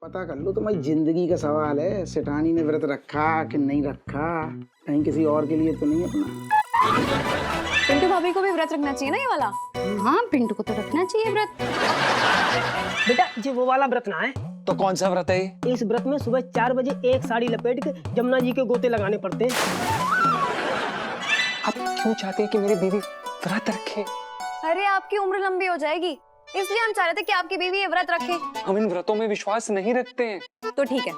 पता कर लो, तुम्हारी जिंदगी का सवाल है। सेठानी ने व्रत रखा कि नहीं रखा, कहीं किसी और के लिए तो नहीं अपना। पिंटू भाभी को भी व्रत रखना चाहिए ना ये वाला। हाँ, पिंटू को तो रखना चाहिए व्रत। बेटा जी वो वाला व्रत ना है। तो कौन सा व्रत है ये? इस व्रत में सुबह 4 बजे एक साड़ी लपेट के जमुना जी के गोते लगाने पड़ते हैं। आप क्यों चाहते हैं कि मेरी बीवी व्रत रखे? अरे आपकी उम्र लंबी हो जाएगी, इसलिए हम चाह रहे थे कि आपकी बीवी ये व्रत रखे। हम इन व्रतों में विश्वास नहीं रखते हैं। तो ठीक है,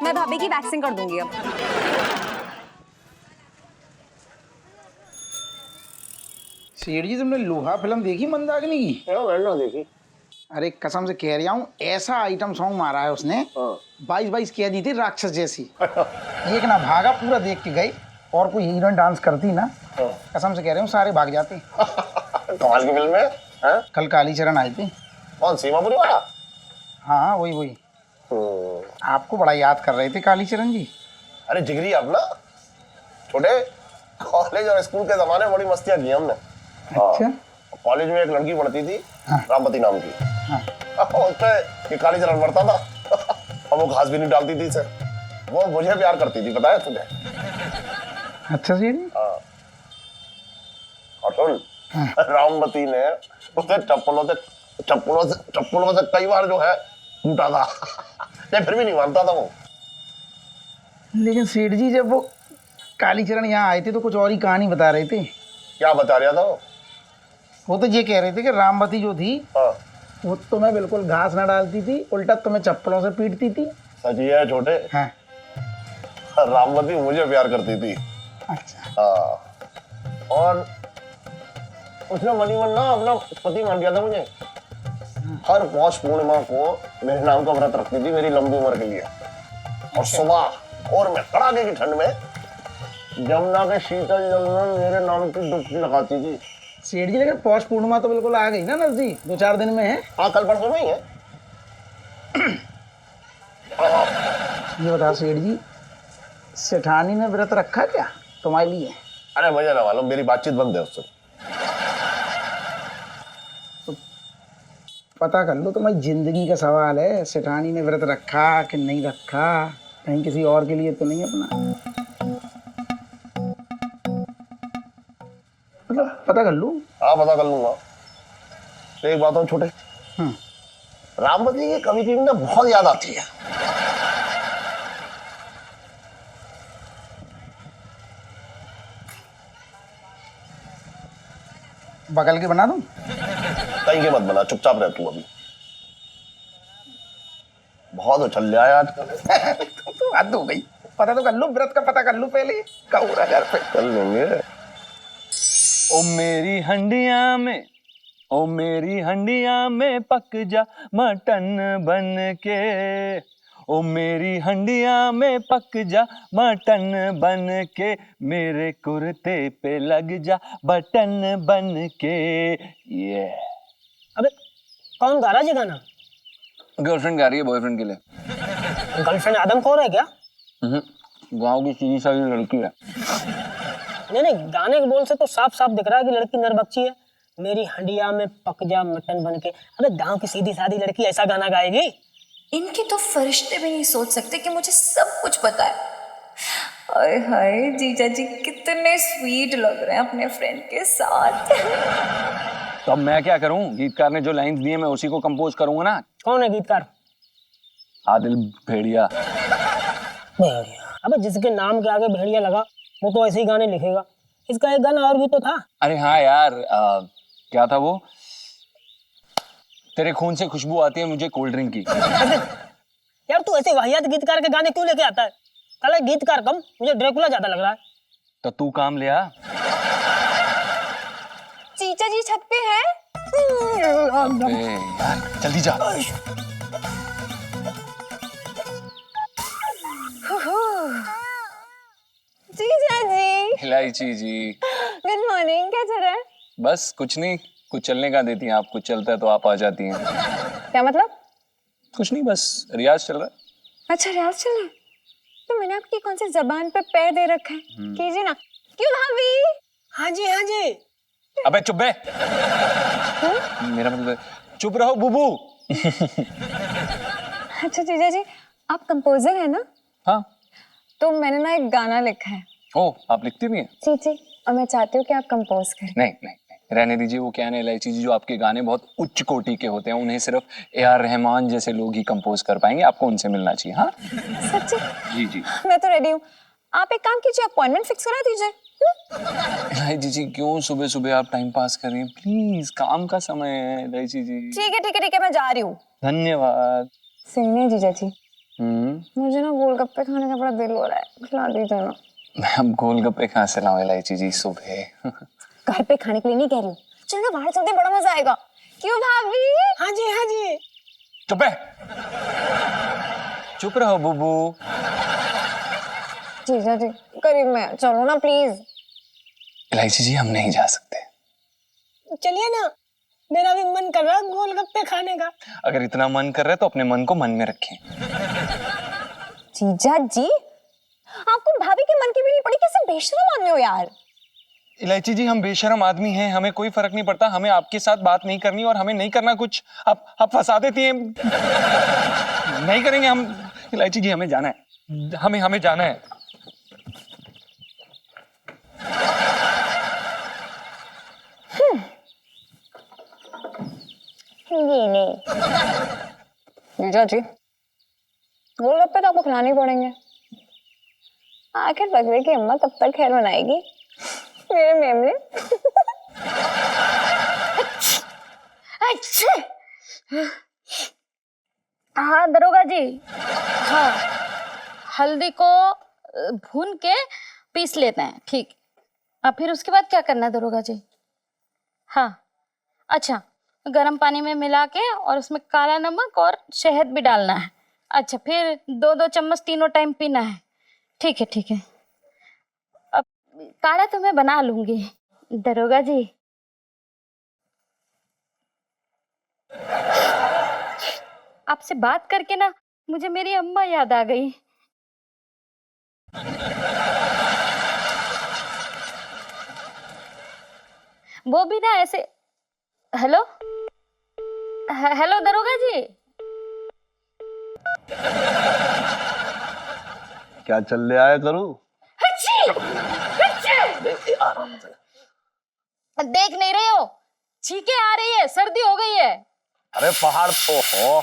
मैं भाभी की वैक्सिंग कर दूंगी अब। सेठ जी, तुमने लोहा फिल्म देखी मंदाकिनी की? मैंने देखी। अरे कसम से कह रहा हूँ, ऐसा आइटम सॉन्ग मारा है उसने। 22 कह दी थी राक्षस जैसी। एक ना भागा, पूरा देख के गई। और कोई हीरोइन डांस करती ना, कसम से कह रहे हूँ सारे भाग जाते। कमाल की फिल्म है। कल कालीचरण आई थी। कौन, सीमापुरी वाला? हाँ वही। आपको बड़ा याद कर रहे थे कालीचरण जी। अरे जिगरी, आप ना छोटे कॉलेज और स्कूल के जमाने में बड़ी मस्तियां की हमने। अच्छा। कॉलेज में एक लड़की पढ़ती थी, हाँ। रामवती नाम की। उस पे ये कालीचरण मरता था और वो घास भी नहीं डालती थी इसे। वो मुझे प्यार करती थी, पता है तुझे? अच्छा सेठ जी। और सुन, रामवती ने उसे चप्पलों से कई बार जो है कूटा था लेकिन फिर भी नहीं मानता था वो। लेकिन सेठ जी, जब वो कालीचरण यहाँ आए थे तो कुछ और ही कहानी बता रहे थे। क्या बता रहा था वो तो ये कह रहे थे कि रामवती जो थी, हाँ। वो तुम्हें बिल्कुल घास ना डालती थी, उल्टा तुम्हें चप्पलों से पीटती थी। सच ही है छोटे। हाँ। रामवती मुझे प्यार करती थी। अच्छा। और उसने मनी मन ना अपना पति मान गया था मुझे। हर पौष पूर्णिमा को मेरे नाम का व्रत रखती थी मेरी लंबी उम्र के लिए। और सुबह और मैं कड़ाके की ठंड में जमुना के शीतल जल में मेरे नाम की डुबकी लगाती थी। सेठ जी, लेकिन पौष पूर्णिमा तो बिल्कुल आ गई ना नजदीक, 2-4 दिन में है। हाँ, कल परसों में ही है। ये बता सेठ जी, सेठानी ने व्रत रखा क्या तुम्हारे लिए? अरे मुझे ना मालूम, मेरी बातचीत बंद है उससे। तो पता कर लो, तुम्हारी जिंदगी का सवाल है। सेठानी ने व्रत रखा कि नहीं रखा, कहीं किसी और के लिए तो नहीं अपना। मतलब पता कर लूं। हाँ, पता कर लूंगा। तो एक बात हो छोटे, रामवती की कभी कभी ना बहुत याद आती है। बगल के बना दूं? कहीं के मत बना, चुपचाप रह तू अभी। बहुत उछल रहा है आजकल। तो हद हो गई। पता तो कर लो, व्रत का पता कर लो पहले। कहूँ घर पे चल लेंगे। ओ मेरी हंडिया में पक जा मटन बन के। ओ मेरी हंडिया में पक जा मटन बन के, मेरे कुर्ते पे लग जा बटन बन के। ये अबे कौन गा रहा है ये गाना? गर्लफ्रेंड गा रही है बॉयफ्रेंड के लिए। गर्लफ्रेंड आदमखोर है क्या? गाँव की सीधी सादी लड़की है। नहीं, गाने के बोल से तो साफ साफ दिख रहा है कि लड़की नरबच्ची है। मेरी हंडिया में पक जा मटन बन के। अबे गांव की सीधी सादी लड़की ऐसा गाना गाएगी? इनके तो फरिश्ते भी नहीं सोच सकते कि मुझे सब कुछ पता है। हाय हाय, जीजा जी कितने स्वीट लग रहे हैं अपने फ्रेंड के साथ। तो अब मैं क्या करूं? गीतकार ने जो लाइंस दिए मैं उसी को कंपोज करूंगा ना। कौन है गीतकार? आदिल भेड़िया। भेड़िया? अबे जिसके नाम के आगे भेड़िया लगा वो तो ऐसे ही गाने लिखेगा। इसका एक गाना और भी तो था। अरे हाँ यार, क्या था वो? तेरे खून से खुशबू आती है मुझे कोल्ड ड्रिंक की। यार तू ऐसे वाहियात गीतकार के गाने क्यों लेके आता है? कल गीतकार कम, मुझे ड्रैकुला ज्यादा लग रहा है। तो तू काम ले आ। चीचा जी छत पे है। यार जल्दी जा। जीजा जी। इलायची जी। गुड मॉर्निंग, क्या चल रहा है? बस कुछ नहीं, कुछ चलने का देती हैं आप, कुछ चलता है तो आप आ जाती हैं। क्या मतलब? कुछ नहीं, बस रियाज चल रहा है। अच्छा, रियाज चल रहा है। तो मैंने आपकी कौन सी जबान पे पैर दे रखा है? कीजिए ना। क्यों भाभी? हाँ जी। अबे चुप बे। मेरा मतलब चुप रहो बुबू। अच्छा जीजा जी, आप कंपोजर है ना? हाँ। तो मैंने ना एक गाना लिखा है। ओ, आप लिखती भी हैं? जी जी, और मैं चाहती हूँ कि आप कंपोज करें। नहीं नहीं नहीं, रहने दीजिए। वो क्या है ना इलायची जी, जो आपके गाने बहुत उच्च कोटि के होते हैं, उन्हें सिर्फ ए.आर. रहमान जैसे लोग ही कंपोज कर पाएंगे। आपको उनसे मिलना चाहिए। हाँ सच्ची? जी जी। मैं तो रेडी हूँ। आप एक काम कीजिए, अपॉइंटमेंट फिक्स करा दीजिए। इलायची जी, क्यों सुबह सुबह आप टाइम पास कर रही हैं? प्लीज, काम का समय है इलायची जी। ठीक है ठीक है ठीक है, मैं जा रही हूँ। धन्यवाद। सुनिए जीजा जी, हम्म। मुझे ना गोलगप्पे खाने का बड़ा दिल हो रहा है, खिला दीजिए ना। मैं अब गोलगप्पे कहाँ से लाऊं इलायची जी सुबह? घर पे खाने के लिए नहीं कह रही हूँ, चलो ना बाहर चलते हैं, बड़ा मजा आएगा। क्यों भाभी? हाँ जी हाँ जी। चुप है। चुप रहो बुबू। जीजा जी करीब में चलो ना प्लीज। इलायची जी, हम नहीं जा सकते। चलिए ना, मेरा भी मन कर रहा है गोलगप्पे खाने का। अगर इतना मन कर रहा है तो अपने मन को मन में रखें। जीजा जी, आपको भाभी के मन की भी नहीं पड़ी, कैसे बेशर्म आदमी हो यार। इलायची जी, हम बेशर्म आदमी हैं, हमें कोई फर्क नहीं पड़ता। हमें आपके साथ बात नहीं करनी और हमें नहीं करना कुछ। आप फंसा देती हैं। नहीं करेंगे हम। इलायची जी, हमें जाना है। हमें जाना है। ये नहीं जीजा जी, गोलगप्पे तो आपको खिलाने ही पड़ेंगे। आखिर बगले की अम्मा कब तक खैर बनाएगी मेरे मेमने। अच्छा। हाँ दरोगा जी, हाँ हल्दी को भून के पीस लेते हैं, ठीक। अब फिर उसके बाद क्या करना है दरोगा जी? हाँ अच्छा, गर्म पानी में मिला के और उसमें काला नमक और शहद भी डालना है। अच्छा, फिर 2-2 चम्मच तीनों टाइम पीना है। ठीक है ठीक है। अब काढ़ा तो मैं बना लूंगी दरोगा जी। आपसे बात करके ना मुझे मेरी अम्मा याद आ गई। वो भी ना ऐसे। हेलो हेलो दरोगा जी। क्या चल रहा है करूँ? देख नहीं रहे हो, छींके आ रही है, सर्दी हो गई है। अरे पहाड़, ओहो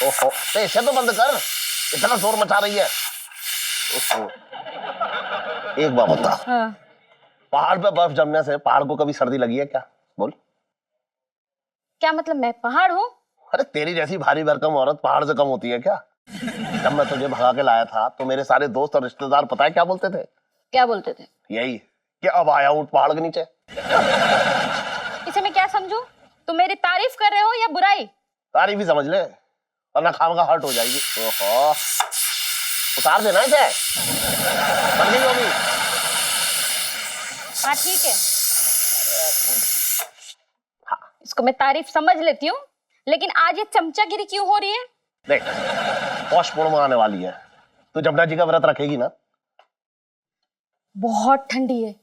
ओहो, तो इसे तो बंद कर, इतना शोर मचा रही है। ओहो। एक बात बता, हाँ। पहाड़ पे बर्फ जमने से पहाड़ को कभी सर्दी लगी है क्या? बोल। क्या मतलब, मैं पहाड़ हूँ? अरे तेरी जैसी भारी भरकम औरत पहाड़ से कम होती है क्या? जब मैं तुझे भगा के लाया था तो मेरे सारे दोस्त और रिश्तेदार पता है क्या बोलते थे? क्या बोलते थे? यही कि अब आया हूँ पहाड़ के नीचे। इसे मैं क्या समझूं? तुम मेरी तारीफ कर रहे हो या बुराई? तारीफ ही समझ ले, वरना खामखा हर्ट हो जाएगी। ओहो, उतार देना इसे, बन गई होगी। हाँ ठीक है, इसको मैं तारीफ समझ लेती हूँ, लेकिन आज ये चमचागिरी क्यों हो रही है? देख, पौष पूर्णिमा आने वाली है, तू जमुना जी का व्रत रखेगी ना? बहुत ठंडी है,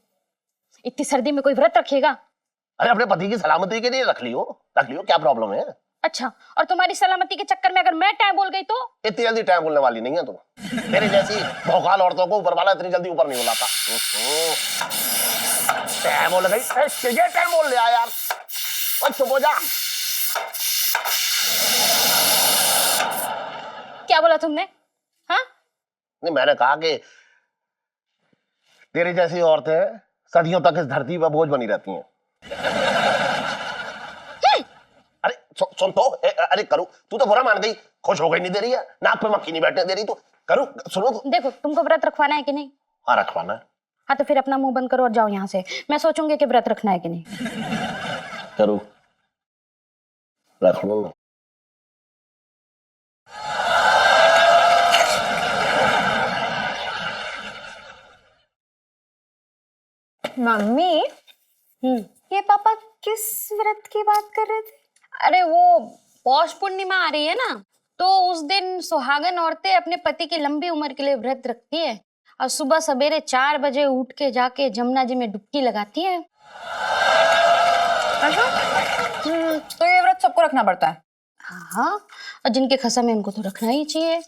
इतनी सर्दी में कोई व्रत रखेगा? अरे अपने पति की सलामती के लिए रख लियो, क्या प्रॉब्लम है? अच्छा, और तुम्हारी सलामती के चक्कर में अगर मैं टाइम बोल गई तो? इतनी जल्दी टाइम बोलने वाली नहीं है तू। तेरी जैसी भौकाल औरतों को ऊपर वाला इतनी जल्दी ऊपर नहीं बुलाता। टाइम बोल गई, टाइम बोल लिया यार, चुप हो जा। क्या बोला तुमने? हाँ? नहीं, मैंने कहा कि तेरी जैसी औरतें सदियों तक इस धरती पर बोझ बनी रहती हैं। अरे सुन तो, अरे करूँ, तू तो बुरा मान गई, खुश हो गई नहीं दे रही है, नाक पे मक्खी नहीं बैठने दे रही। तू करूँ, सुनो तो। देखो, तुमको व्रत रखवाना है कि नहीं? हाँ रखवाना है। हाँ तो फिर अपना मुंह बंद करो और जाओ यहाँ से। मैं सोचूंगी कि व्रत रखना है कि नहीं। करूँ, रख लूंगा। मम्मी, ये पापा किस व्रत की बात कर रहे थे? अरे वो पौष पूर्णिमा आ रही है ना, तो उस दिन सुहागन औरतें अपने पति की लंबी उम्र के लिए व्रत रखती है और सुबह सवेरे 4 बजे उठ के जाके जमुना जी में डुबकी लगाती है। अच्छा, तो ये व्रत सबको रखना पड़ता है? हाँ, और जिनके कसम है उनको तो रखना ही चाहिए।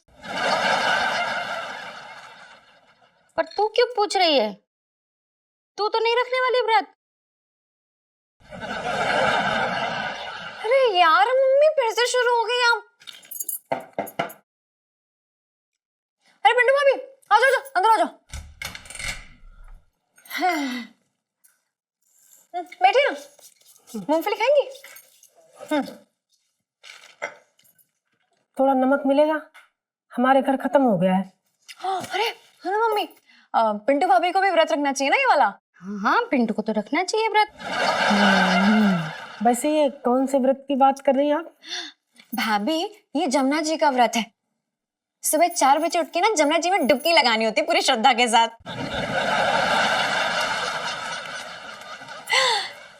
पर तू क्यों पूछ रही है? तू तो नहीं रखने वाली व्रत। अरे यार मम्मी फिर से शुरू हो गई आप। अरे पिंटू भाभी आ जाओ अंदर आ जाओ। बैठिए ना, मूंगफली खाएंगी? थोड़ा नमक मिलेगा, हमारे घर खत्म हो गया है। अरे सुनो मम्मी, पिंटू भाभी को भी व्रत रखना चाहिए ना ये वाला। हाँ, पिंटू को तो रखना चाहिए व्रत। वैसे ये कौन से व्रत की बात कर रही हैं आप? भाभी ये जमुना जी का व्रत है। सुबह 4 बजे उठ के ना जमुना जी में डुबकी लगानी होती है पूरी श्रद्धा के साथ।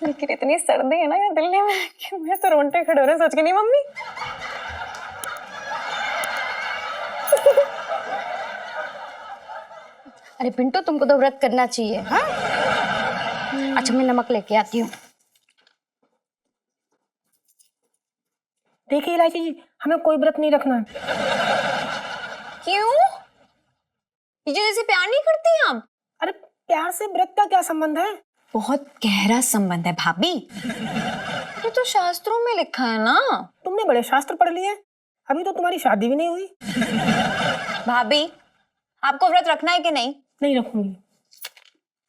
लेकिन इतनी सर्दी है ना यहाँ दिल्ली में कि मैं तो रोंगटे खड़े हो रहे हैं, सच के नहीं मम्मी। अरे पिंटू तुमको तो व्रत करना चाहिए। हाँ, अच्छा मैं नमक लेके आती हूँ। देखिए इलायची जी, हमें कोई व्रत नहीं रखना है। क्यों? ये जैसे प्यार नहीं करती आप? अरे प्यार से व्रत का क्या संबंध है? बहुत गहरा संबंध है भाभी। ये तो शास्त्रों में लिखा है ना। तुमने बड़े शास्त्र पढ़ लिए, अभी तो तुम्हारी शादी भी नहीं हुई। भाभी आपको व्रत रखना है कि नहीं? नहीं रखूंगी।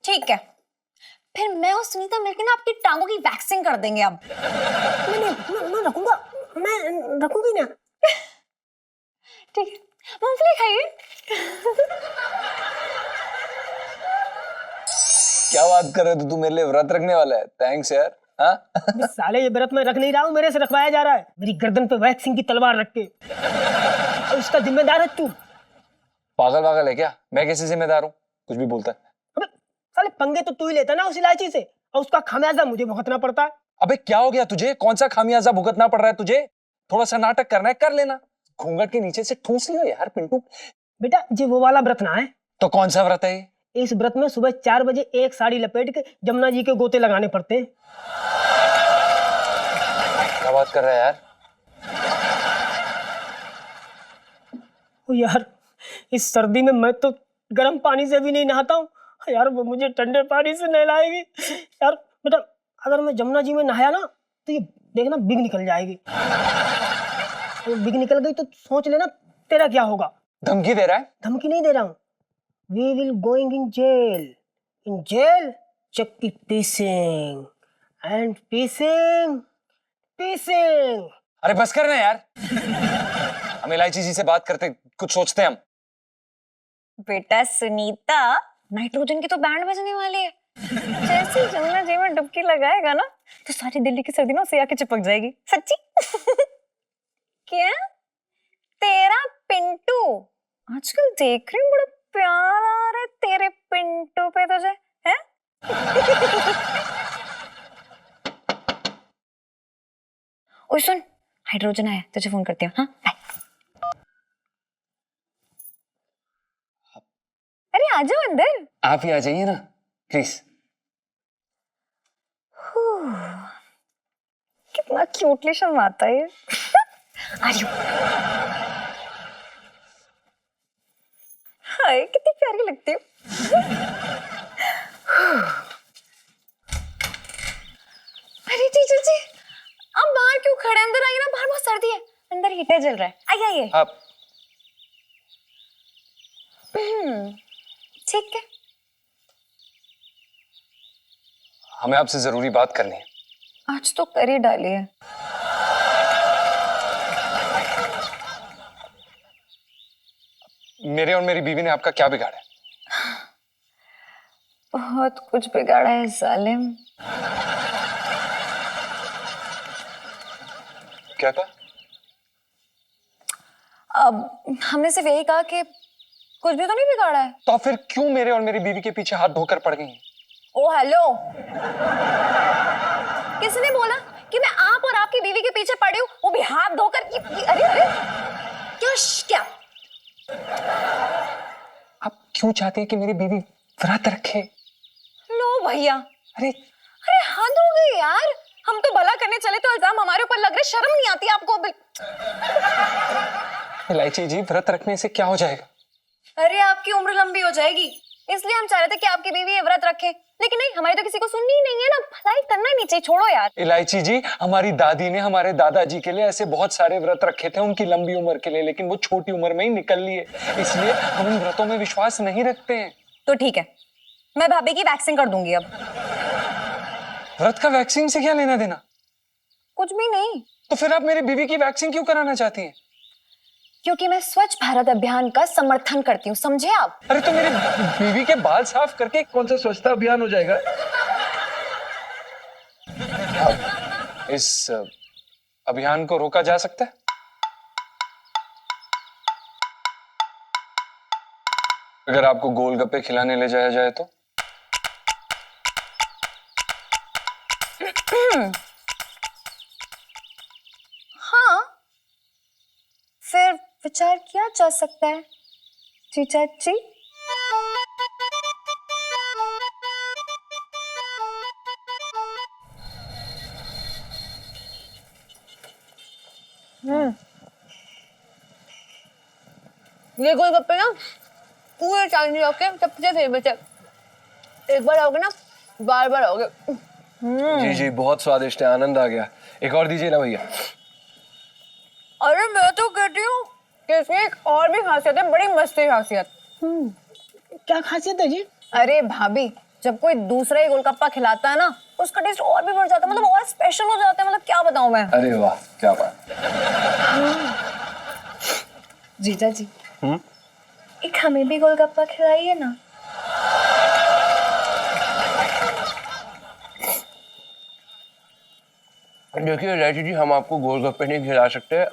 ठीक है, फिर मैं और सुनीता मिलकर ना आपकी टांगों की वैक्सिंग कर देंगे अब। मैं रखूंगा, मैं रखूंगी ना। ठीक है, मूंगफली खाइए। क्या बात कर रहे हो? तू मेरे लिए व्रत रखने वाला है? थैंक्स यार। हाँ साले ये व्रत मैं रख नहीं रहा हूँ, मेरे से रखवाया जा रहा है। मेरी गर्दन पे वैक्सिंग की तलवार रख के। और इसका जिम्मेदार है तू। पागल पागल है क्या? मैं कैसे जिम्मेदार हूँ? कुछ भी बोलता है। अबे साले पंगे तो तू ही लेता ना उस इलायची से, और उसका खामियाजा मुझे भुगतना पड़ता है। अबे क्या हो गया तुझे? कौन सा खामियाजा भुगतना पड़ रहा है तुझे? थोड़ा सा नाटक करना है कर लेना, घूंघट के नीचे से ठूस लियो यार पिंटू। बेटा ये वो वाला व्रत ना है। तो कौन सा व्रत है ये? इस व्रत में सुबह 4 बजे एक साड़ी लपेट के जमुना जी के गोते लगाने पड़ते हैं। क्या बात कर रहा है यार? ओ यार, इस सर्दी में मैं तो गर्म पानी से भी नहीं नहाता हूँ यार, वो मुझे ठंडे पानी से नहलाएगी। यार बेटा, अगर मैं जमुना जी में नहाया ना तो ये देखना बिग निकल जाएगी। और बिग निकल गई तो सोच लेना तेरा क्या होगा। धमकी दे रहा है? धमकी नहीं दे रहा हूँ। We will going in jail. In jail चक्की पीसिंग एंड पीसिंग पीसिंग। अरे बस करना यार, हम इलायची जी से बात करते, कुछ सोचते हैं हम। बेटा सुनीता, नाइट्रोजन की तो बैंड बजने वाली है। जैसे जमुना जी में डुबकी लगाएगा ना तो सारी दिल्ली की सर्दी ना उसे आके चिपक जाएगी। सच्ची। क्या तेरा पिंटू आजकल देख रही हूँ, बड़ा प्यार आ रहा है तेरे पिंटू पे तुझे, है? ओए सुन, हाइड्रोजन आया, तुझे फोन करती हूँ। हाँ बाय। अरे आ जाओ अंदर। आप ही आ जाइए ना प्लीज। कितना क्यूटली शर्माता है ये। आ जाओ। हाय कितनी प्यारी लगती हूँ। अरे टीचर जी, आप बाहर क्यों खड़े? अंदर आइए ना, बाहर बहुत सर्दी है, अंदर हीटर जल रहा है। आइए आइए। आप ठीक है। हमें आपसे जरूरी बात करनी है। आज तो कर ही डाली है। मेरे और मेरी बीवी ने आपका क्या बिगाड़ा है? बहुत कुछ बिगाड़ा है जालिम। क्या कहा? अब हमने सिर्फ यही कहा कि कुछ भी तो नहीं बिगाड़ा है। तो फिर क्यों मेरे और मेरी बीवी के पीछे हाथ धोकर पड़ गई हैं? ओ हेलो, किसने बोला कि मैं आप और आपकी बीवी के पीछे पड़ी हूँ, वो भी हाथ धोकर अरे अरे क्या? आप क्यों चाहते हैं कि मेरी बीवी व्रत रखे? लो भैया, अरे अरे हद हो गई यार। हम तो भला करने चले तो इल्जाम हमारे ऊपर लग रहे, शर्म नहीं आती आपको? इलायची जी, व्रत रखने से क्या हो जाएगा? अरे आपकी उम्र लंबी हो जाएगी, इसलिए हम चाह रहे थे कि आपकी बीवी ये व्रत रखे, लेकिन नहीं, हमारी तो किसी को सुननी ही नहीं है ना, भलाई करना ही नहीं चाहिए, छोड़ो यार। इलायची जी, हमारी दादी ने हमारे दादाजी के लिए ऐसे बहुत सारे व्रत रखे थे उनकी लंबी उम्र के लिए, लेकिन वो छोटी उम्र में ही निकल लिए, इसलिए हम इन व्रतों में विश्वास नहीं रखते हैं। तो ठीक है, मैं भाभी की वैक्सिंग कर दूंगी अब। व्रत का वैक्सीन से क्या लेना देना? कुछ भी नहीं। तो फिर आप मेरी बीवी की वैक्सीन क्यों कराना चाहती हैं? क्योंकि मैं स्वच्छ भारत अभियान का समर्थन करती हूँ, समझे आप? अरे तो मेरी बीवी के बाल साफ करके कौन सा स्वच्छता अभियान हो जाएगा? इस अभियान को रोका जा सकता है? अगर आपको गोलगप्पे खिलाने ले जाया जाए तो? हाँ, फिर विचार किया जा सकता है जीजा जी। ये गोलगप्पे ना पूरे चांदनी चौक के सबसे फेमस है, एक बार आओगे ना बार बार आओगे। जी जी, बहुत स्वादिष्ट है, आनंद आ गया। एक और दीजिए ना भैया। अरे मैं तो कहती हूँ कि इसमें एक और भी खासियत है, बड़ी मस्ती खासियत। क्या खासियत है जी? अरे भाभी, जब कोई दूसरा ही गोलगप्पा खिलाता है ना, उसका टेस्ट और भी बढ़ जाता है, मतलब और स्पेशल हो जाता है, मतलब क्या बताऊं मैं। अरे वाह, क्या बात। जीजा जी, एक हमें भी गोलगप्पा खिलाइए ना। देखिए इलायची जी, हम आपको गोलगप्पे नहीं खिला सकते,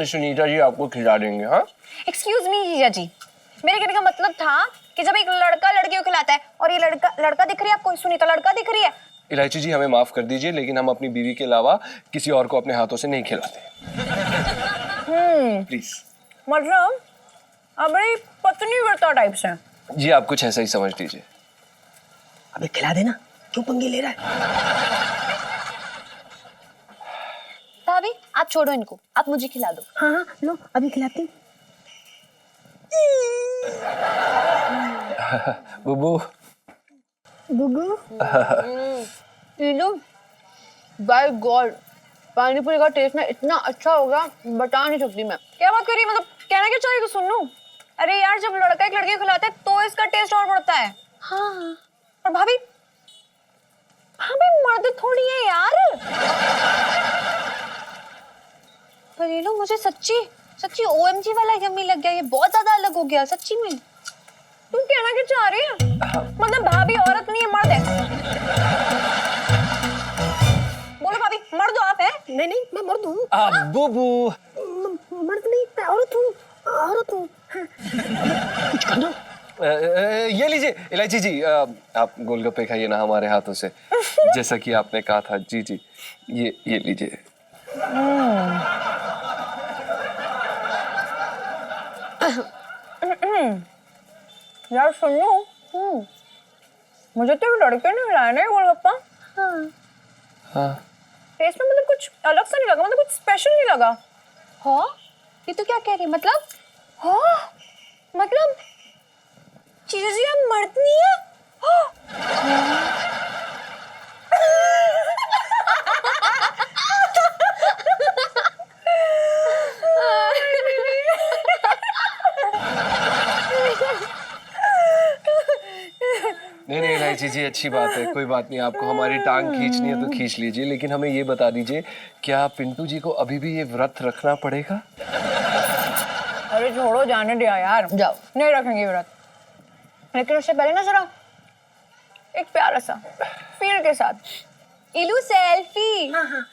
सुनीता जी आपको खिला देंगे। हाँ, एक्सक्यूज मी जीजा जी, मेरे कहने का मतलब था कि जब एक लड़का लड़की को खिलाता है, और ये लड़का दिख रही है आपको, सुनीता लड़का दिख रही है। इलायची जी हमें माफ कर दीजिए, लेकिन हम अपनी बीवी के अलावा किसी और को अपने हाथों से नहीं खिलाते। प्लीज। मतलब आप बड़ी पत्नी व्रता टाइप से। जी, आप कुछ ऐसा ही समझ लीजिए। अबे खिला देना, क्यों पंगे ले रहा है? भाभी आप छोड़ो इनको, आप मुझे खिला दो। हाँ हाँ, लो अभी खिलाती हूँ। बुबू। गुगू। टीनू, बाय गॉड, पानी पूरी का टेस्ट ना इतना अच्छा होगा, बता नहीं सकती मैं। क्या बात कर रही है, मतलब कहना क्या चाहिए तो सुन लूं। अरे यार, जब लड़का एक लड़की को खिलाता है तो इसका टेस्ट और बढ़ता है। हाँ, और भाभी मर्द थोड़ी है यार। पर ये लो, मुझे सच्ची OMG वाला यम्मी लग गया, ये बहुत ज्यादा अलग हो गया सच्ची में। तुम कहना क्या चाह रही है? मतलब भाभी औरत नहीं है, मर्द है। बोलो भाभी, मर्द हो आप? है नहीं नहीं, मैं मर्द हूँ। बुबू। मर्द नहीं, मैं औरत हूँ, औरत हूँ। कुछ खाना? ये लीजिए इलायची जी, आप गोलगप्पे खाइए ना हमारे हाथों से, जैसा कि आपने कहा था। जी जी, ये लीजिए। यार सुनो, मुझे तो लड़के ने खिलाया ना गोलगप्पा। हाँ। टेस्ट में मतलब कुछ अलग सा नहीं लगा, मतलब कुछ स्पेशल नहीं लगा। हाँ, ये तो क्या कह रही है, मतलब हाँ, मतलब चीज़ जी आप मर्द नहीं है। नहीं इलायची जी, अच्छी बात है, कोई बात नहीं। आपको हमारी टांग खींचनी है तो खींच लीजिए, लेकिन हमें ये बता दीजिए, क्या पिंटू जी को अभी भी ये व्रत रखना पड़ेगा? अरे छोड़ो, जाने दिया यार, जाओ, नहीं रखेंगे व्रत। लेकिन उससे पहले ना जरा एक प्यारा सा फील के साथ इलू सेल्फी। हाँ हाँ।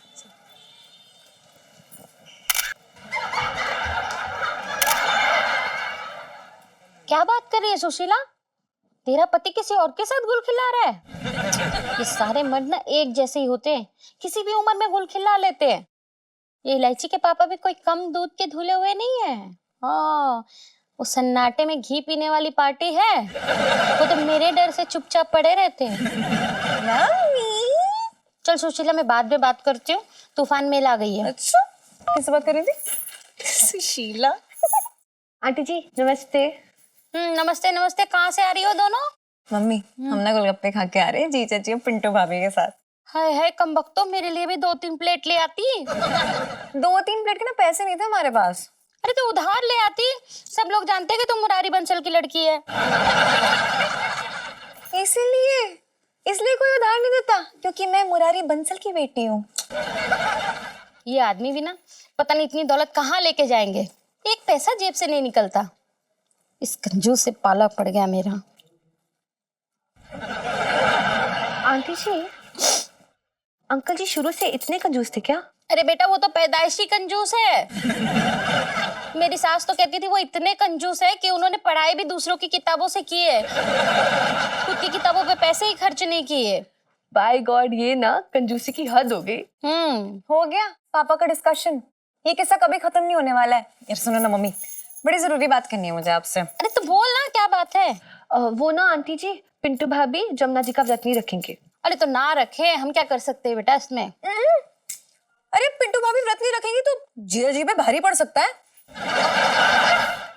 क्या बात कर रही है सुशीला? तेरा पति किसी और के साथ गुल खिला रहा है? ये सारे मर्द ना एक जैसे ही होते हैं, किसी भी उम्र में गुल खिला लेते हैं। ये इलायची के पापा भी कोई कम दूध के धुले हुए नहीं है। हाँ, वो सन्नाटे में घी पीने वाली पार्टी है, वो तो मेरे डर से चुपचाप पड़े रहते हैं। चल सुशीला, मैं बाद में बात करती हूँ, तूफान मेल आ गई है। अच्छा, किससे बात कर रही थी? सुशीला। आंटी जी नमस्ते। नमस्ते नमस्ते। कहाँ से आ रही हो दोनों? मम्मी, हम ना गोलगप्पे खा के आ रहे हैं जीजा जी और पिंटू भाभी के साथ। हाय हाय कमबख्तो, मेरे लिए भी 2-3 प्लेट ले आती। 2-3 प्लेट के ना पैसे नहीं थे हमारे पास। अरे तो उधार ले आती, सब लोग जानते हैं कि तुम मुरारी बंसल की लड़की है। इसलिए कोई उधार नहीं देता, क्योंकि मैं मुरारी बंसल की बेटी हूँ। ये आदमी भी ना पता नहीं इतनी दौलत कहाँ लेके जाएंगे, एक पैसा जेब से नहीं निकलता। इस कंजूस से पाला पड़ गया मेरा। आंटी जी, अंकल जी शुरू से इतने कंजूस थे क्या? अरे बेटा वो तो पैदाइशी कंजूस है। मेरी सास तो कहती थी वो इतने कंजूस है कि उन्होंने पढ़ाई भी दूसरों की किताबों से की है, खुद की किताबों पे पैसे ही खर्च नहीं किए। बाय गॉड, ये ना कंजूसी की हद हो गई। हो गया पापा का डिस्कशन, ये किस्सा कभी खत्म नहीं होने वाला है। यार सुनो ना मम्मी, बड़ी जरूरी बात करनी है मुझे आपसे। अरे तो बोल ना, क्या बात है? वो ना आंटी जी, पिंटू भाभी जमुना जी का व्रत नहीं रखेंगे। अरे तो ना रखे, हम क्या कर सकते हैं बेटा इसमें? अरे पिंटू भाभी व्रत नहीं रखेंगी तो जीजा जी पे भारी पड़ सकता है।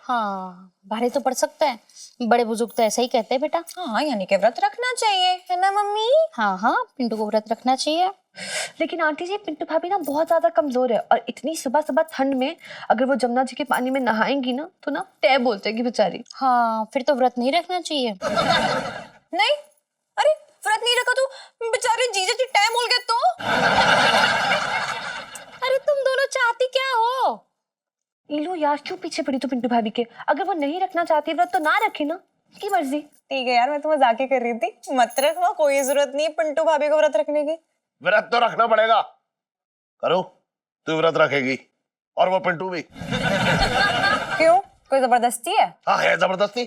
हाँ भारी तो पड़ सकता है, बड़े बुजुर्ग तो ऐसा ही कहते हैं बेटा। हाँ, यानी कि व्रत रखना चाहिए, है ना मम्मी? हाँ हाँ, पिंटू को व्रत रखना चाहिए। लेकिन आंटी जी, पिंटू भाभी ना बहुत ज्यादा कमजोर है, और इतनी सुबह सुबह ठंड में अगर वो जमुना जी के पानी में नहाएंगी ना तो ना टैब बोल जाएगी बेचारी। हाँ फिर तो व्रत नहीं रखना चाहिए। नहीं, अरे व्रत नहीं रखा तो बेचारे जीजा जी टाइम बोल गए तो। अरे तुम दोनों चाहती क्या हो? इलो यार, क्यों पीछे पड़ी तू पिंटू भाभी के? अगर वो नहीं रखना चाहती व्रत तो ना रखे ना, उसकी मर्जी। ठीक है यार, मैं तो मजाक ही कर रही थी, मत रखना, कोई जरूरत नहीं है पिंटू भाभी को व्रत रखने की। व्रत तो रखना पड़ेगा। करो, तू व्रत रखेगी और वो पिंटू भी। क्यों, कोई जबरदस्ती है? हाँ है जबरदस्ती।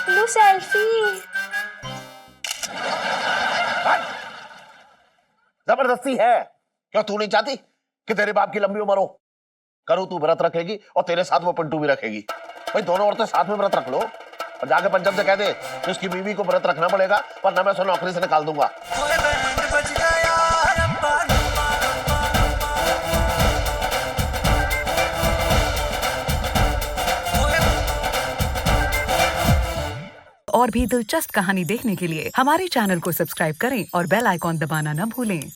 लो सेल्फी। जबरदस्ती है, क्यों तू नहीं चाहती कि तेरे बाप की लंबी उम्र हो? करो, तू व्रत रखेगी और तेरे साथ वो पिंटू भी रखेगी। भाई दोनों औरतें साथ में व्रत रख लो और जाके पंचम से कह दे कि उसकी बीवी को व्रत रखना पड़ेगा, वरना मैं उसे नौकरी से निकाल दूंगा। और भी दिलचस्प कहानी देखने के लिए हमारे चैनल को सब्सक्राइब करें और बेल आइकॉन दबाना न भूलें।